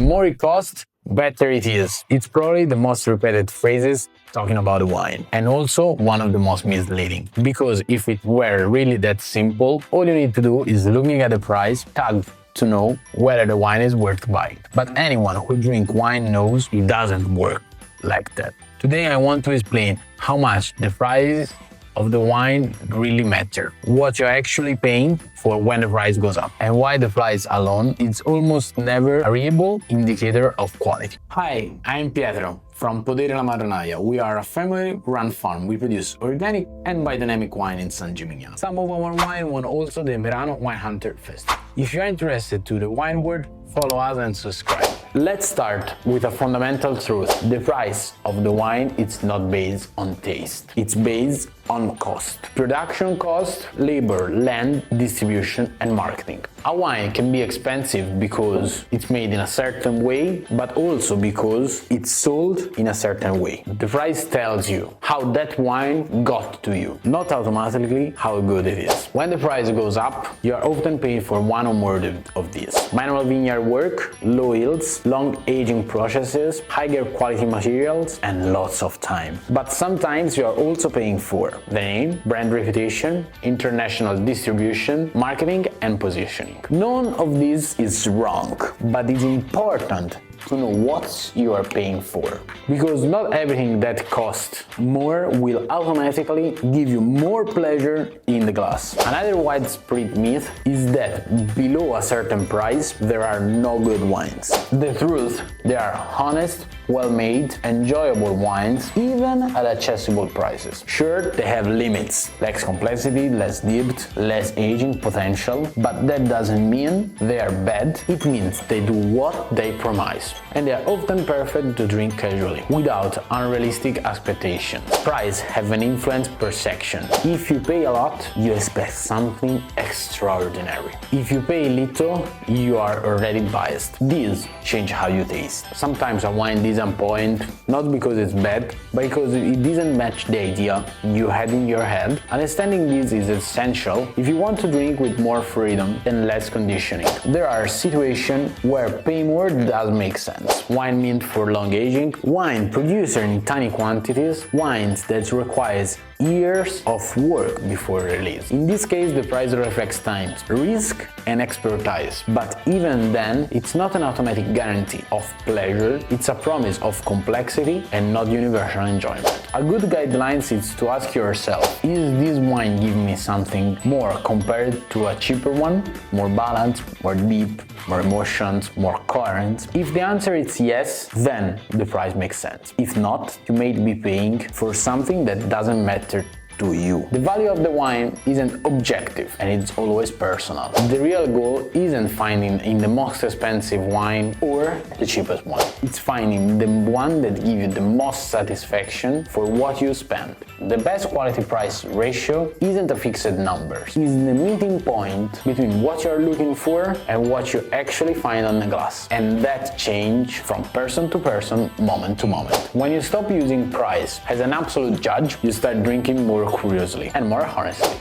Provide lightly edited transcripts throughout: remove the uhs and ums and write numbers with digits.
more it costs, better it is. It's probably the most repeated phrases talking about wine, and also one of the most misleading. Because if it were really that simple, all you need to do is looking at the price tag to know whether the wine is worth buying. But anyone who drinks wine knows it doesn't work like that. Today I want to explain how much the price of the wine really matter, what you're actually paying for when the price goes up, and why the price alone is almost never a reliable indicator of quality. Hi, I'm Pietro from Podere la Marronaia. We are a family-run farm. We produce organic and biodynamic wine in San Gimignano. Some of our wine won also the Verano Wine Hunter Festival. If you're interested to the wine world, follow us and subscribe. Let's start with a fundamental truth. The price of the wine is not based on taste. It's based on cost. Production cost, labor, land, distribution, and marketing. A wine can be expensive because it's made in a certain way, but also because it's sold in a certain way. The price tells you how that wine got to you, not automatically how good it is. When the price goes up, you are often paying for one or more of these. Manual vineyard work, low yields, long aging processes, higher quality materials, and lots of time. But sometimes you are also paying for the name, brand reputation, international distribution, marketing, and positioning. None of this is wrong, but it's important to know what you are paying for. Because not everything that costs more will automatically give you more pleasure in the glass. Another widespread myth is that below a certain price there are no good wines. The truth, there are honest, well-made, enjoyable wines even at accessible prices. Sure, they have limits, less complexity, less depth, less aging potential, but that doesn't mean they are bad. It means they do what they promise. And they are often perfect to drink casually, without unrealistic expectations. Price have an influence per section. If you pay a lot, you expect something extraordinary. If you pay little, you are already biased. These change how you taste. Sometimes a wine disappoints, not because it's bad, but because it doesn't match the idea you had in your head. Understanding this is essential if you want to drink with more freedom and less conditioning. There are situations where paying more does make sense. Wine meant for long aging, wine produced in tiny quantities, wines that requires years of work before release. In this case, the price reflects time, risk, and expertise. But even then, it's not an automatic guarantee of pleasure, it's a promise of complexity and not universal enjoyment. A good guideline is to ask yourself, is this wine giving me something more compared to a cheaper one? More balanced, more deep, more emotions, more current? If the answer is yes, then the price makes sense. If not, you may be paying for something that doesn't matter to you. The value of the wine isn't objective and it's always personal. The real goal isn't finding in the most expensive wine or the cheapest one. It's finding the one that gives you the most satisfaction for what you spend. The best quality price ratio isn't a fixed number. It's the meeting point between what you're looking for and what you actually find on the glass. And that changes from person to person, moment to moment. When you stop using price as an absolute judge, you start drinking more curiously and more honestly.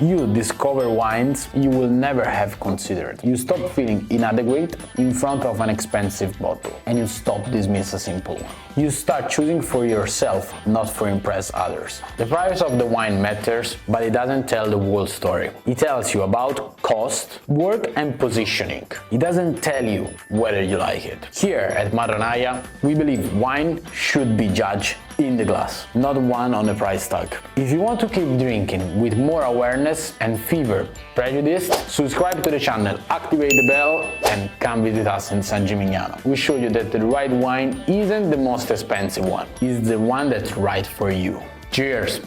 You discover wines you will never have considered. You stop feeling inadequate in front of an expensive bottle, and you stop dismissing a simple one. You start choosing for yourself, not for impress others. The price of the wine matters, but it doesn't tell the whole story. It tells you about cost, work, and positioning. It doesn't tell you whether you like it. Here at Marronaia, we believe wine should be judged in the glass, not one on the price tag. If you want to keep drinking with more awareness and fewer prejudice, subscribe to the channel, activate the bell, and come visit us in San Gimignano. We show you that the right wine isn't the most expensive one, it's the one that's right for you. Cheers!